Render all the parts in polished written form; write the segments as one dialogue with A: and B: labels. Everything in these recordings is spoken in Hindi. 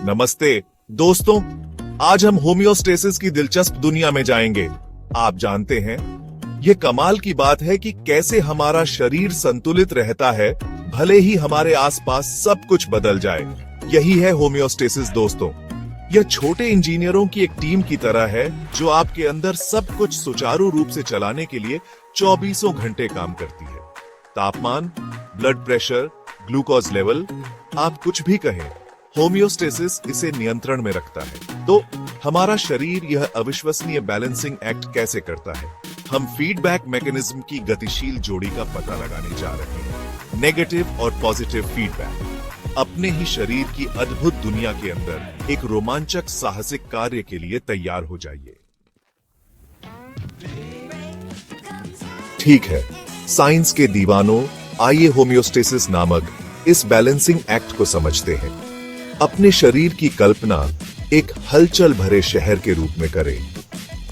A: नमस्ते दोस्तों, आज हम होम्योस्टेसिस की दिलचस्प दुनिया में जाएंगे। आप जानते हैं, ये कमाल की बात है कि कैसे हमारा शरीर संतुलित रहता है, भले ही हमारे आसपास सब कुछ बदल जाए। यही है होम्योस्टेसिस दोस्तों। यह छोटे इंजीनियरों की एक टीम की तरह है जो आपके अंदर सब कुछ सुचारू रूप से चलाने के लिए 24 घंटे काम करती है। तापमान, ब्लड प्रेशर, ग्लूकोज लेवल, आप कुछ भी कहें, होम्योस्टेसिस इसे नियंत्रण में रखता है। तो हमारा शरीर यह अविश्वसनीय बैलेंसिंग एक्ट कैसे करता है? हम फीडबैक मैकेनिज्म की गतिशील जोड़ी का पता लगाने जा रहे हैं। नेगेटिव और पॉजिटिव फीडबैक। अपने ही शरीर की अद्भुत दुनिया के अंदर एक रोमांचक साहसिक कार्य के लिए तैयार हो जाइए। ठीक है, साइंस के दीवानों, आइए होम्योस्टेसिस नामक इस बैलेंसिंग एक्ट को समझते हैं। अपने शरीर की कल्पना एक हलचल भरे शहर के रूप में करें।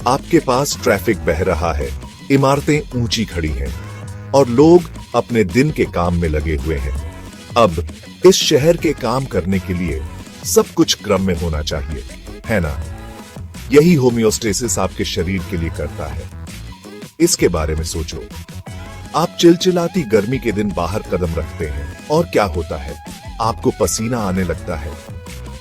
A: आपके पास ट्रैफिक बह रहा है, इमारतें ऊंची खड़ी हैं और लोग अपने दिन के काम में लगे हुए हैं। अब इस शहर के काम करने के लिए सब कुछ क्रम में होना चाहिए, है ना? यही होम्योस्टेसिस आपके शरीर के लिए करता है। इसके बारे में सोचो। आप चिलचिलाती गर्मी के दिन बाहर कदम रखते हैं और क्या होता है? आपको पसीना आने लगता है।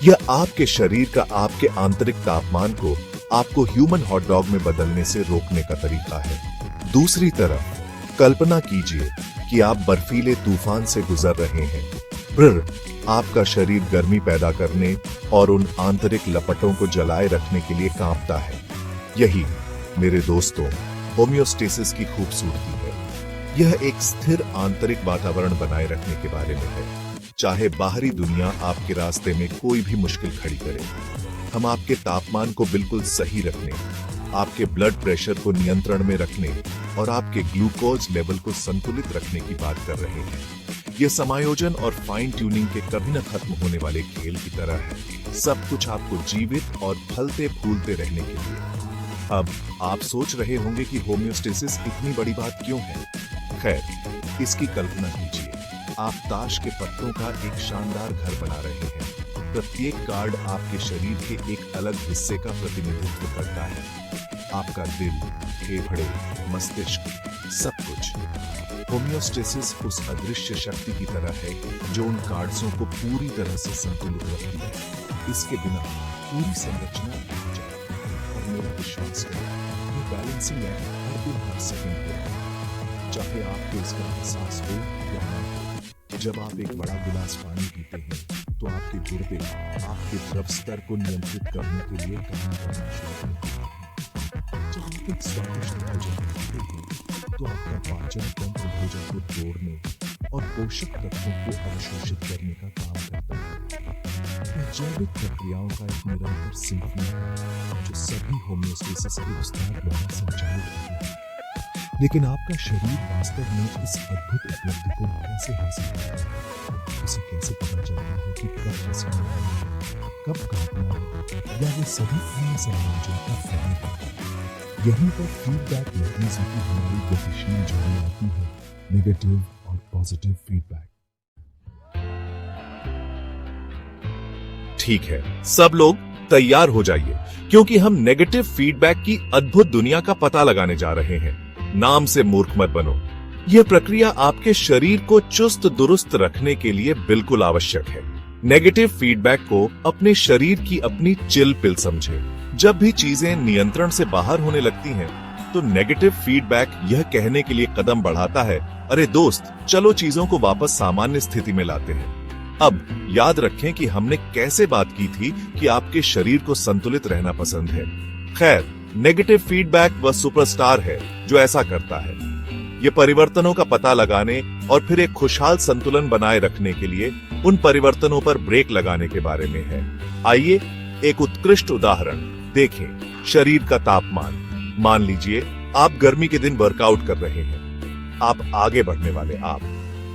A: यह आपके शरीर का आपके आंतरिक तापमान को आपको ह्यूमन हॉट डॉग में बदलने से रोकने का तरीका है। दूसरी तरफ कल्पना कीजिए कि आप बर्फीले तूफान से गुजर रहे हैं। फिर आपका शरीर गर्मी पैदा करने और उन आंतरिक लपटों को जलाए रखने के लिए कांपता है। यही, मेरे दोस्तों, होम्योस्टेसिस की खूबसूरती है। यह एक स्थिर आंतरिक वातावरण बनाए रखने के बारे में है। चाहे बाहरी दुनिया आपके रास्ते में कोई भी मुश्किल खड़ी करे, हम आपके तापमान को बिल्कुल सही रखने, आपके ब्लड प्रेशर को नियंत्रण में रखने और आपके ग्लूकोज लेवल को संतुलित रखने की बात कर रहे हैं। यह समायोजन और फाइन ट्यूनिंग के कभी न खत्म होने वाले खेल की तरह है। सब कुछ आपको जीवित और फलते फूलते रहने के लिए। अब आप सोच रहे होंगे कि होम्योस्टेसिस इतनी बड़ी बात क्यों है? खैर, इसकी कल्पना कीजिए। आप ताश के पत्तों का एक शानदार घर बना रहे हैं। प्रत्येक कार्ड आपके शरीर के एक अलग हिस्से का प्रतिनिधित्व करता है। आपका दिल, फेफड़े, मस्तिष्क, सब कुछ। होम्योस्टेसिस उस अदृश्य शक्ति की तरह है जो उन कार्ड्सों को पूरी तरह से संतुलित रखती है। इसके बिना पूरी संरचना टूट जाएगी। और मेरा विश्वास है, ये बैलेंसिंग एक्ट हर दिन हर सेकंड पे है। चाहे आपको इसका एहसास हो या ना हो, जब आप एक बड़ा गिलास पानी पीते हैं तो आपके गुर्दे आपके द्रव स्तर को नियंत्रित करने के लिए काम करना शुरू करते हैं। जब आप एक स्वादिष्ट भोजन खाते हैं तो आपका पाचन तंत्र भोजन को तोड़ने और पोषक तत्वों को अवशोषित करने का काम करता है। यह जैविक प्रक्रियाओं का एक निरंतर सिंफनी है जो सभी होम्योस्टेसिस के उस्ताद द्वारा संचालित होती है। लेकिन आपका शरीर वास्तव में इस अद्भुत उपलब्धि को कैसे हासिल करता है? उसे कैसे पता चलता है कि कब पसीना आना है, कब कांपना है, या वे सभी अन्य समायोजन कब करने हैं? यहीं पर फीडबैक मैकेनिज्म की हमारी गतिशील जोड़ी आती है। नेगेटिव और पॉजिटिव फीडबैक। ठीक है, सब लोग तैयार हो जाइए, क्योंकि हम नेगेटिव फीडबैक की अद्भुत दुनिया का पता लगाने जा रहे हैं। नाम से मूर्ख मत बनो। यह प्रक्रिया आपके शरीर को चुस्त दुरुस्त रखने के लिए बिल्कुल आवश्यक है। नेगेटिव फीडबैक को अपने शरीर की अपनी चिल पिल समझें। जब भी चीजें नियंत्रण से बाहर होने लगती हैं, तो नेगेटिव फीडबैक यह कहने के लिए कदम बढ़ाता है, अरे दोस्त, चलो चीजों को वापस सामान्य स्थिति में लाते हैं। अब याद रखें कि हमने कैसे बात की थी कि आपके शरीर को संतुलित रहना पसंद है। खैर, नेगेटिव फीडबैक वह सुपरस्टार है जो ऐसा करता है। ये परिवर्तनों का पता लगाने और फिर एक खुशहाल संतुलन बनाए रखने के लिए उन परिवर्तनों पर ब्रेक लगाने के बारे में है। आइए एक उत्कृष्ट उदाहरण देखें। शरीर का तापमान। मान लीजिए आप गर्मी के दिन वर्कआउट कर रहे हैं। आप आगे बढ़ने वाले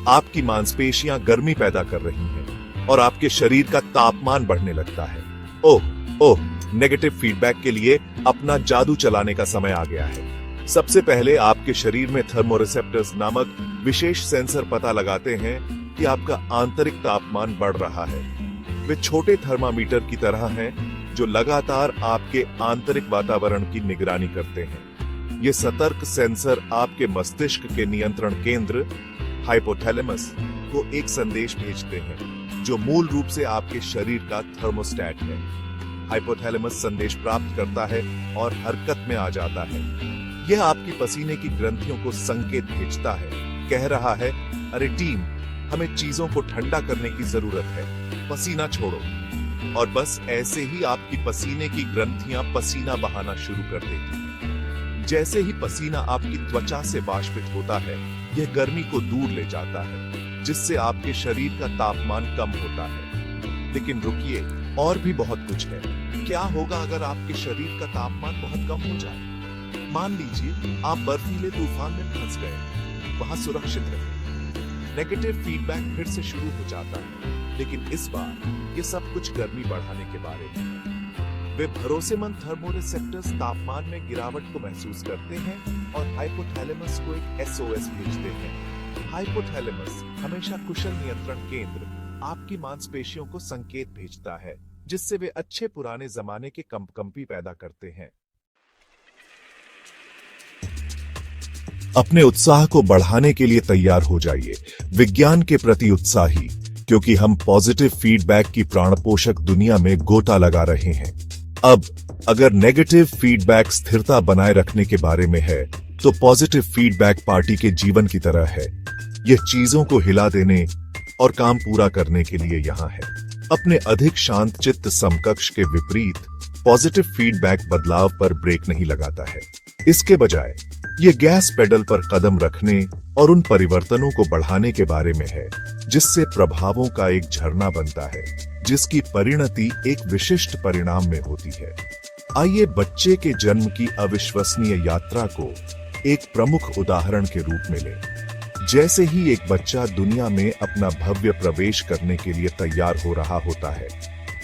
A: आपकी मांसपेशियां गर्मी पैदा कर रही हैं और आपके शरीर का तापमान बढ़ने लगता है। ओह, नेगेटिव फीडबैक के लिए अपना जादू चलाने का समय आ गया है। सबसे पहले आपके शरीर में थर्मोरिसेप्टर्स नामक विशेष सेंसर पता लगाते हैं कि आपका आंतरिक तापमान बढ़ रहा है। वे छोटे थर्मामीटर की तरह हैं जो लगातार आपके आंतरिक वातावरण की निगरानी करते हैं। ये सतर्क सेंसर आपके मस्तिष्क के नियंत्रण केंद्र हाइपोथैलेमस को एक संदेश भेजते हैं जो मूल रूप से आपके शरीर का थर्मोस्टेट है। हाइपोथैलेमस संदेश प्राप्त करता है और हरकत में आ जाता है। यह आपकी पसीने की ग्रंथियों को संकेत भेजता है, कह रहा है, अरे टीम, हमें चीजों को ठंडा करने की जरूरत है, पसीना छोड़ो। और बस ऐसे ही आपकी पसीने की ग्रंथियां पसीना बहाना शुरू कर देती हैं। जैसे ही पसीना आपकी त्वचा से वाष्पित होता है, यह गर्मी को दूर ले जाता है, जिससे आपके शरीर का तापमान कम होता है। लेकिन रुकिए, और भी बहुत कुछ है। क्या होगा अगर आपके शरीर का तापमान बहुत कम हो जाए? मान लीजिए आप बर्फीले तूफान में फंस गए, वहां सुरक्षित रहे। नेगेटिव फीडबैक फिर से शुरू हो जाता है, लेकिन इस बार ये सब कुछ गर्मी बढ़ाने के बारे में है। वे भरोसेमंद थर्मोरिसेप्टर्स तापमान में गिरावट को महसूस करते हैं और हाइपोथैलेमस को एक एसओएस भेजते हैं। हाइपोथैलेमस हमेशा कुशल नियंत्रण केंद्र आपकी मांसपेशियों को संकेत भेजता है, जिससे वे अच्छे पुराने जमाने के कंपकंपी पैदा करते हैं। अपने उत्साह को बढ़ाने के लिए तैयार हो जाइए, विज्ञान के प्रति उत्साही, क्योंकि हम पॉजिटिव फीडबैक की प्राणपोषक दुनिया में गोता लगा रहे हैं। अब अगर नेगेटिव फीडबैक स्थिरता बनाए रखने के बारे में है, तो पॉजिटिव फीडबैक पार्टी के जीवन की तरह है। यह चीजों को हिला देने और काम पूरा करने के लिए यहां है। अपने अधिक शांत चित्त समकक्ष के विपरीत पॉजिटिव फीडबैक बदलाव पर ब्रेक नहीं लगाता है। इसके बजाय ये गैस पेडल पर कदम रखने और उन परिवर्तनों को बढ़ाने के बारे में है, जिससे प्रभावों का एक झरना बनता है, जिसकी परिणति एक विशिष्ट परिणाम में होती है। आइए बच्चे के जन्म की अविश्वसनीय यात्रा को एक प्रमुख उदाहरण के रूप में लें। जैसे ही एक बच्चा दुनिया में अपना भव्य प्रवेश करने के लिए तैयार हो रहा होता है,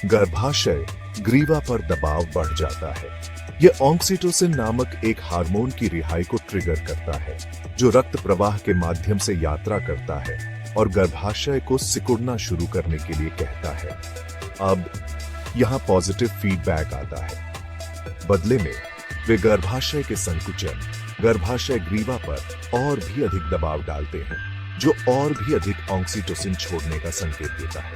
A: गर्भाशय ग्रीवा पर दबाव बढ़ जाता है। यह ऑक्सीटोसिन नामक एक हार्मोन की रिहाई को ट्रिगर करता है, जो रक्त प्रवाह के माध्यम से यात्रा करता है और गर्भाशय को सिकुड़ना शुरू करने के लिए कहता है। अब यहाँ पॉजिटिव फीडबैक आता है। बदले में वे गर्भाशय के संकुचन, गर्भाशय ग्रीवा पर और भी अधिक दबाव डालते हैं, जो और भी अधिक ऑक्सीटोसिन छोड़ने का संकेत देता है।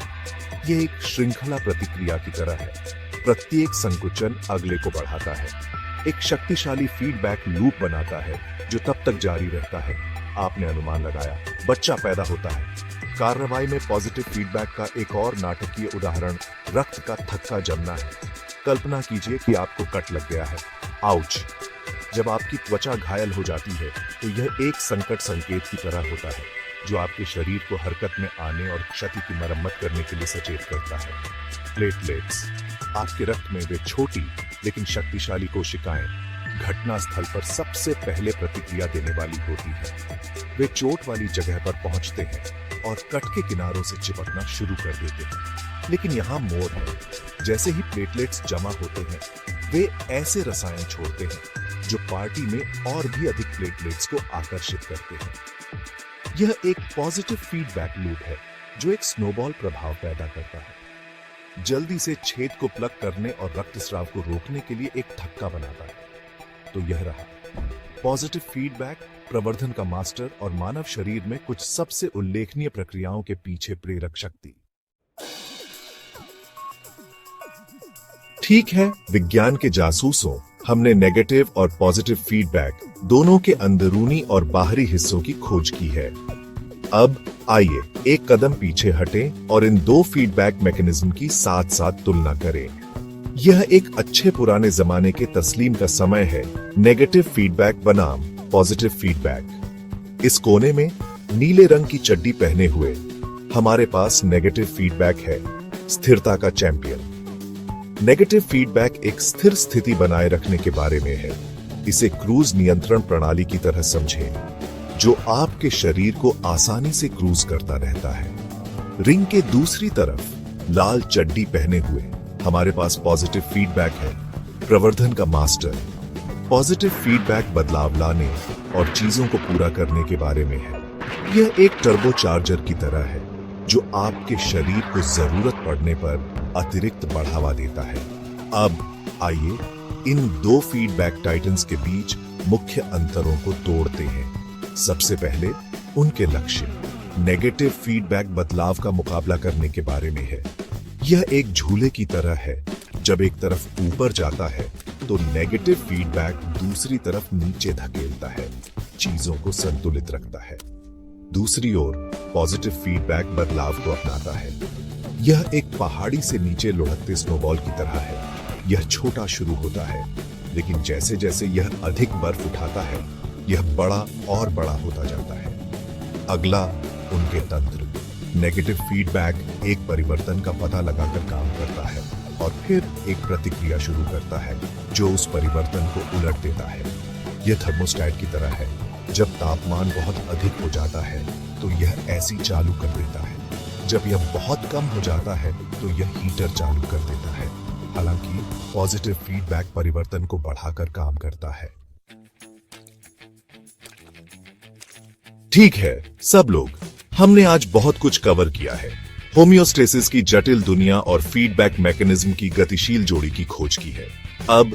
A: यह एक श्रृंखला प्रतिक्रिया की तरह है। प्रत्येक संकुचन अगले को बढ़ाता है, एक शक्तिशाली फीडबैक लूप बनाता है जो तब तक जारी रहता है। आपने अनुमान लगाया, बच्चा पैदा होता है। कार्रवाई में पॉजिटिव फीडबैक का एक और नाटकीय उदाहरण रक्त का थक्का जमना है। कल्पना कीजिए कि आपको कट लग गया है। आउच! जब आपकी त्वचा घायल हो जाती है, तो यह एक संकट संकेत की तरह होता है, जो आपके शरीर को हरकत में आने और क्षति की मरम्मत करने के लिए सचेत करता है। प्लेटलेट्स, आपके रक्त में वे छोटी लेकिन शक्तिशाली कोशिकाएं, घटनास्थल पर सबसे पहले प्रतिक्रिया देने वाली होती है। वे चोट वाली जगह पर पहुंचते हैं और कट के किनारों से चिपकना शुरू कर देते हैं। लेकिन यहाँ मोड़ है। जैसे ही प्लेटलेट्स जमा होते हैं, वे ऐसे रसायन छोड़ते हैं जो पार्टी में और भी अधिक प्लेटलेट्स को आकर्षित करते हैं। यह एक पॉजिटिव फीडबैक लूप है जो एक स्नोबॉल प्रभाव पैदा करता है। जल्दी से छेद को प्लग करने और रक्तस्राव को रोकने के लिए एक थक्का बनाता है। तो यह रहा पॉजिटिव फीडबैक, प्रवर्धन का मास्टर और मानव शरीर में कुछ सबसे उल्लेखनीय प्रक्रियाओं के पीछे प्रेरक शक्ति। ठीक है, विज्ञान के जासूसों, हमने नेगेटिव और पॉजिटिव फीडबैक दोनों के अंदरूनी और बाहरी हिस्सों की खोज की है। अब आइए एक कदम पीछे हटें और इन दो फीडबैक मैकेनिज्म की साथ साथ तुलना करें। यह एक अच्छे पुराने जमाने के तस्लीम का समय है, नेगेटिव फीडबैक बनाम पॉजिटिव फीडबैक। इस कोने में नीले रंग की चड्डी पहने हुए हमारे पास नेगेटिव फीडबैक है, स्थिरता का चैंपियन। नेगेटिव फीडबैक एक स्थिर स्थिति बनाए रखने के बारे में है। इसे क्रूज नियंत्रण प्रणाली की तरह समझें, जो आपके शरीर को आसानी से क्रूज करता रहता है। रिंग के दूसरी तरफ लाल चड्डी पहने हुए हमारे पास पॉजिटिव फीडबैक है, प्रवर्धन का मास्टर। पॉजिटिव फीडबैक बदलाव लाने और चीजों को पूरा करने के बारे में है। यह एक टर्बोचार्जर की तरह है, जो आपके शरीर को जरूरत पड़ने पर अतिरिक्त बढ़ावा देता है। अब आइए इन दो फीडबैक टाइटन्स के बीच मुख्य अंतरों को तोड़ते हैं। सबसे पहले उनके लक्ष्य। नेगेटिव फीडबैक बदलाव का मुकाबला करने के बारे में है। यह एक झूले की तरह है। जब एक तरफ ऊपर जाता है तो नेगेटिव फीडबैक दूसरी तरफ नीचे धकेलता है, चीजों को संतुलित रखता है। दूसरी ओर पॉजिटिव फीडबैक बदलाव को अपनाता है। यह एक पहाड़ी से नीचे लुढ़कते स्नोबॉल की तरह है। यह छोटा शुरू होता है, लेकिन जैसे जैसे यह अधिक बर्फ उठाता है, यह बड़ा और बड़ा होता जाता है। अगला उनके तंत्र। नेगेटिव फीडबैक एक परिवर्तन का पता लगाकर काम करता है और फिर एक प्रतिक्रिया शुरू करता है जो उस परिवर्तन को उलट देता है। यह थर्मोस्टेट की तरह है। जब तापमान बहुत अधिक हो जाता है तो यह एसी चालू कर देता है। जब यह बहुत कम हो जाता है तो यह हीटर चालू कर देता है। हालांकि पॉजिटिव फीडबैक परिवर्तन को बढ़ाकर काम करता है। ठीक है सब लोग, हमने आज बहुत कुछ कवर किया है। होमियोस्टेसिस की जटिल दुनिया और फीडबैक मैकेनिज्म की गतिशील जोड़ी की खोज की है। अब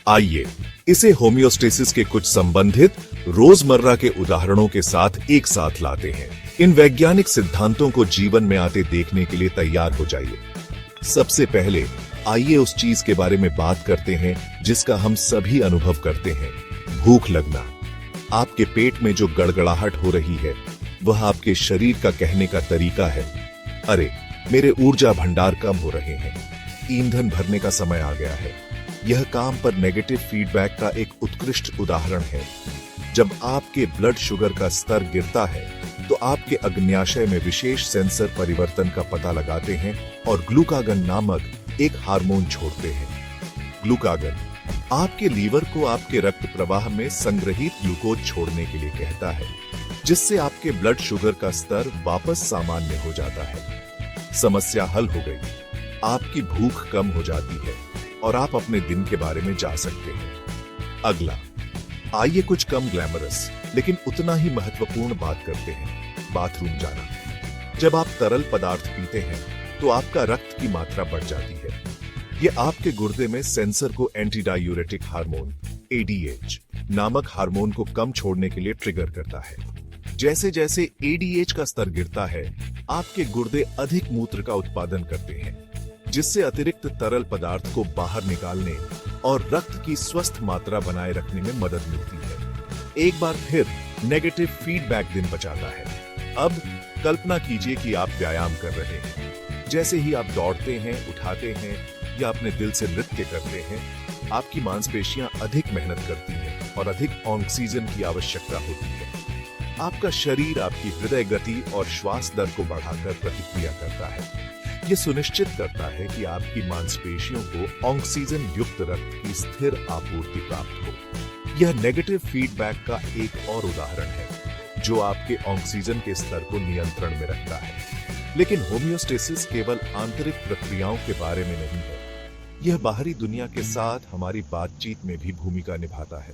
A: आइए इसे होमियोस्टेसिस के कुछ संबंधित रोजमर्रा के उदाहरणों के साथ एक साथ लाते हैं। इन वैज्ञानिक सिद्धांतों को जीवन में आते देखने के लिए तैयार हो जाइए। सबसे पहले आइए उस चीज के बारे में बात करते हैं जिसका हम सभी अनुभव करते हैं, भूख लगना। आपके पेट में जो गड़गड़ाहट हो रही है वह आपके शरीर का कहने का तरीका है, अरे मेरे ऊर्जा भंडार कम हो रहे हैं, ईंधन भरने का समय आ गया है। यह काम पर नेगेटिव फीडबैक का एक उत्कृष्ट उदाहरण है। जब आपके ब्लड शुगर का स्तर गिरता है तो आपके अग्न्याशय में विशेष सेंसर परिवर्तन का पता लगाते हैं और ग्लूकागन नामक एक हार्मोन छोड़ते हैं। ग्लूकागन आपके लीवर को आपके रक्त प्रवाह में संग्रहित ग्लूकोज छोड़ने के लिए कहता है, जिससे आपके ब्लड शुगर का स्तर वापस सामान्य हो जाता है। समस्या हल हो गई, आपकी भूख कम हो जाती है और आप अपने दिन के बारे में जा सकते हैं। अगला आइए कुछ कम ग्लैमरस लेकिन उतना ही महत्वपूर्ण बात करते हैं, बाथरूम जाना। जब आप तरल पदार्थ पीते हैं तो आपका रक्त की मात्रा बढ़ जाती है। यह आपके गुर्दे में सेंसर को एंटी डायूरेटिक हार्मोन ADH नामक हार्मोन को कम छोड़ने के लिए ट्रिगर करता है। जैसे जैसे ADH का स्तर गिरता है, आपके गुर्दे अधिक मूत्र का उत्पादन करते हैं, जिससे अतिरिक्त तरल पदार्थ को बाहर निकालने और रक्त की स्वस्थ मात्रा बनाए रखने में मदद मिलती है। एक बार फिर नेगेटिव फीडबैक दिन बचाता है। अब कल्पना कीजिए कि आप व्यायाम कर रहे हैं। जैसे ही आप दौड़ते हैं, उठाते हैं या अपने दिल से नृत्य करते हैं, आपकी मांसपेशियां अधिक मेहनत करती हैं और अधिक ऑक्सीजन की आवश्यकता होती है। आपका शरीर आपकी हृदय गति और श्वास दर को बढ़ाकर प्रतिक्रिया करता है। यह सुनिश्चित करता है कि आपकी मांसपेशियों को ऑक्सीजन युक्त रक्त की स्थिर आपूर्ति प्राप्त हो। यह नेगेटिव फीडबैक का एक और उदाहरण है जो आपके ऑक्सीजन के स्तर को नियंत्रण में रखता है। लेकिन होमियोस्टेसिस केवल आंतरिक प्रक्रियाओं के बारे में नहीं है, यह बाहरी दुनिया के साथ हमारी बातचीत में भी भूमिका निभाता है।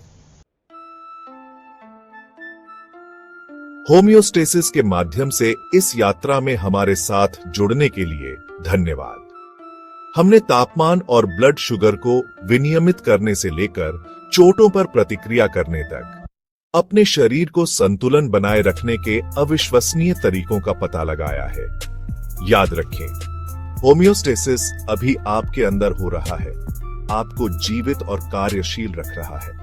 A: होमियोस्टेसिस के माध्यम से इस यात्रा में हमारे साथ जुड़ने के लिए धन्यवाद। हमने तापमान और ब्लड शुगर को विनियमित करने से लेकर चोटों पर प्रतिक्रिया करने तक अपने शरीर को संतुलन बनाए रखने के अविश्वसनीय तरीकों का पता लगाया है। याद रखें, होमियोस्टेसिस अभी आपके अंदर हो रहा है, आपको जीवित और कार्यशील रख रहा है।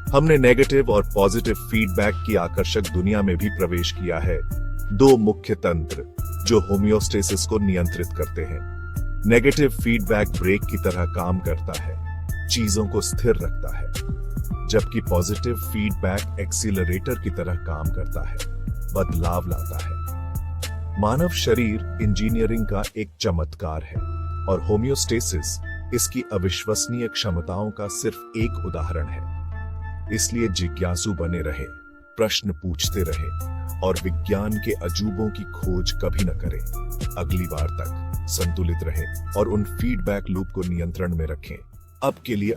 A: हमने नेगेटिव और पॉजिटिव फीडबैक की आकर्षक दुनिया में भी प्रवेश किया है। दो मुख्य तंत्र जो होमियोस्टेसिस को नियंत्रित करते हैं। नेगेटिव फीडबैक ब्रेक की तरह काम करता है, चीजों को स्थिर रखता है, जबकि पॉजिटिव फीडबैक एक्सीलरेटर की तरह काम करता है, बदलाव लाता है। मानव शरीर इंजीनियरिंग का एक चमत्कार है और होमियोस्टेसिस इसकी अविश्वसनीय क्षमताओं का सिर्फ एक उदाहरण है। इसलिए जिज्ञासु बने रहे, प्रश्न पूछते रहे और विज्ञान के अजूबों की खोज कभी न करें। अगली बार तक संतुलित रहें और उन फीडबैक लूप को नियंत्रण में रखें। अब के लिए